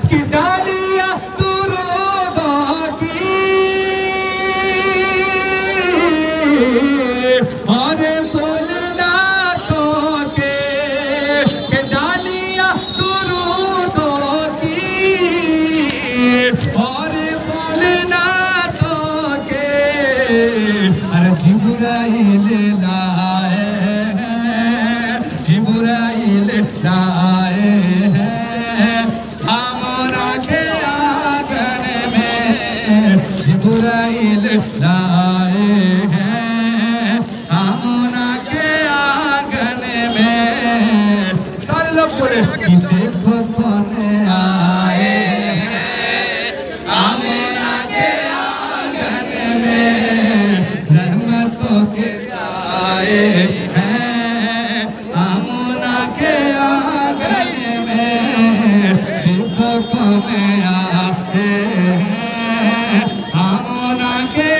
कि डालिया दुरूदों की और फूलनातों के, कि डालिया दुरूदों की और फूलनातों के। अरे जिब्राइल लाए हैं, जिब्राइल लाए हैं आमना के आंगन में, जिब्राइल लाए हैं आमना के आंगन में। सारे लोग बोले कि देखो कौन आए हैं आमना के आंगन में, रहमतों के साए हैं आमना के आंगन में। देखो कौन आए हैं आमना के